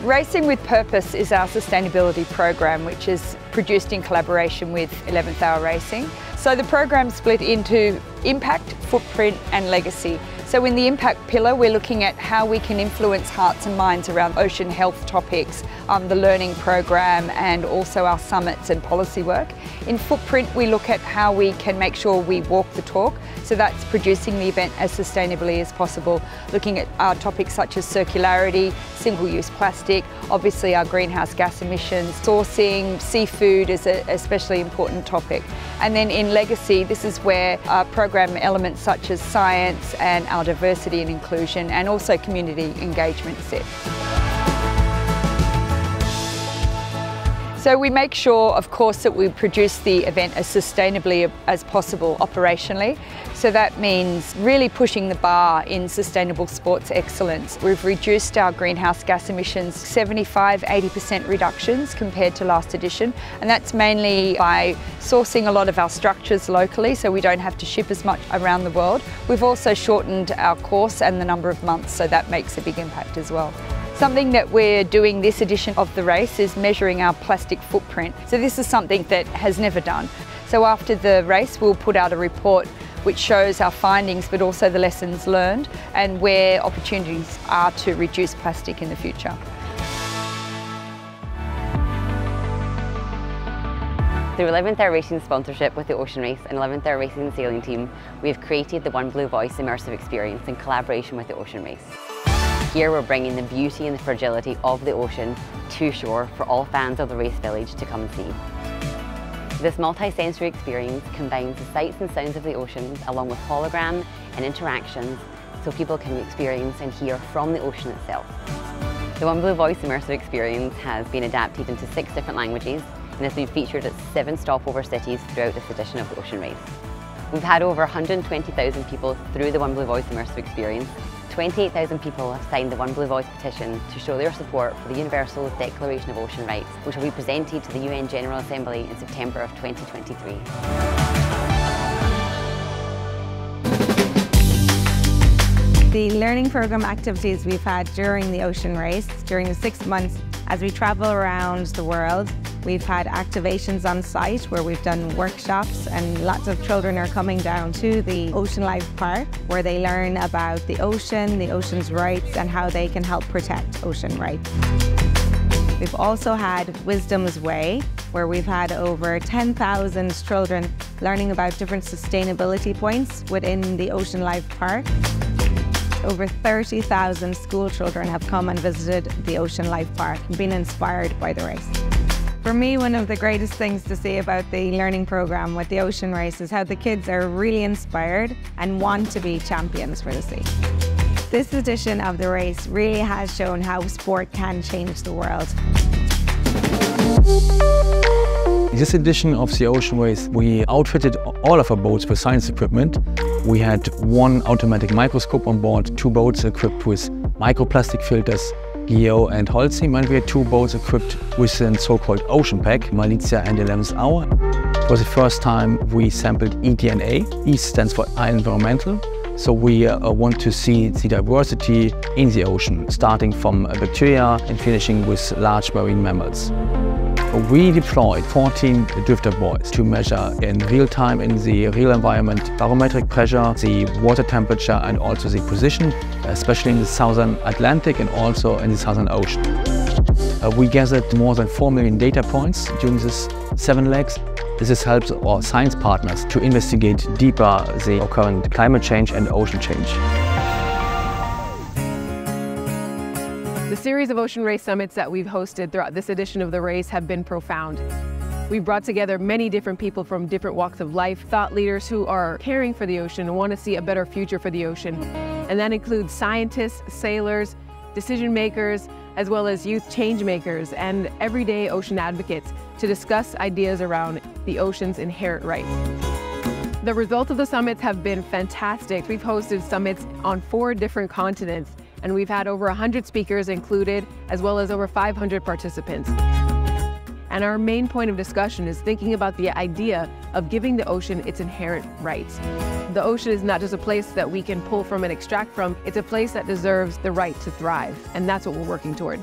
Racing with Purpose is our sustainability program, which is produced in collaboration with 11th Hour Racing. So the program's split into impact, footprint and legacy. So in the impact pillar, we're looking at how we can influence hearts and minds around ocean health topics, the learning program and also our summits and policy work. In footprint, we look at how we can make sure we walk the talk. So that's producing the event as sustainably as possible, looking at topics such as circularity, single-use plastic, obviously our greenhouse gas emissions, sourcing, seafood is an especially important topic. And then in legacy, this is where our program elements such as science and our diversity and inclusion and also community engagement sit. So we make sure, of course, that we produce the event as sustainably as possible operationally. So that means really pushing the bar in sustainable sports excellence. We've reduced our greenhouse gas emissions 75–80% reductions compared to last edition, and that's mainly by sourcing a lot of our structures locally so we don't have to ship as much around the world. We've also shortened our course and the number of months, so that makes a big impact as well. Something that we're doing this edition of the race is measuring our plastic footprint. So this is something that has never done. So after the race, we'll put out a report which shows our findings but also the lessons learned and where opportunities are to reduce plastic in the future. Through 11th Hour Racing's sponsorship with the Ocean Race and 11th Hour Racing sailing team, we have created the One Blue Voice immersive experience in collaboration with the Ocean Race. Here we're bringing the beauty and the fragility of the ocean to shore for all fans of the race village to come and see. This multi-sensory experience combines the sights and sounds of the ocean along with hologram and interactions so people can experience and hear from the ocean itself. The One Blue Voice immersive experience has been adapted into 6 different languages and has been featured at 7 stopover cities throughout this edition of the Ocean Race. We've had over 120,000 people through the One Blue Voice immersive experience. 28,000 people have signed the One Blue Voice petition to show their support for the Universal Declaration of Ocean Rights, which will be presented to the UN General Assembly in September of 2023. The learning programme activities we've had during the Ocean Race, during the 6 months as we travel around the world, we've had activations on site where we've done workshops and lots of children are coming down to the Ocean Life Park where they learn about the ocean's rights and how they can help protect ocean rights. We've also had Wisdom's Way where we've had over 10,000 children learning about different sustainability points within the Ocean Life Park. Over 30,000 school children have come and visited the Ocean Life Park and been inspired by the race. For me, one of the greatest things to see about the learning programme with the Ocean Race is how the kids are really inspired and want to be champions for the sea. This edition of the race really has shown how sport can change the world. This edition of the Ocean Race, we outfitted all of our boats with science equipment. We had 1 automatic microscope on board, 2 boats equipped with microplastic filters, Geo and Holcim, and we had 2 boats equipped with a so-called ocean pack, Malizia and 11th Hour. For the first time we sampled eDNA. E stands for environmental. So we want to see the diversity in the ocean, starting from bacteria and finishing with large marine mammals. We deployed 14 drifter buoys to measure in real time in the real environment barometric pressure, the water temperature and also the position, especially in the southern Atlantic and also in the Southern Ocean. We gathered more than 4 million data points during these 7 legs. This helps our science partners to investigate deeper the current climate change and ocean change. The series of Ocean Race summits that we've hosted throughout this edition of the race have been profound. We've brought together many different people from different walks of life, thought leaders who are caring for the ocean and want to see a better future for the ocean. And that includes scientists, sailors, decision makers, as well as youth change makers and everyday ocean advocates to discuss ideas around the ocean's inherent rights. The results of the summits have been fantastic. We've hosted summits on 4 different continents, and we've had over 100 speakers included, as well as over 500 participants. And our main point of discussion is thinking about the idea of giving the ocean its inherent rights. The ocean is not just a place that we can pull from and extract from, it's a place that deserves the right to thrive, and that's what we're working toward.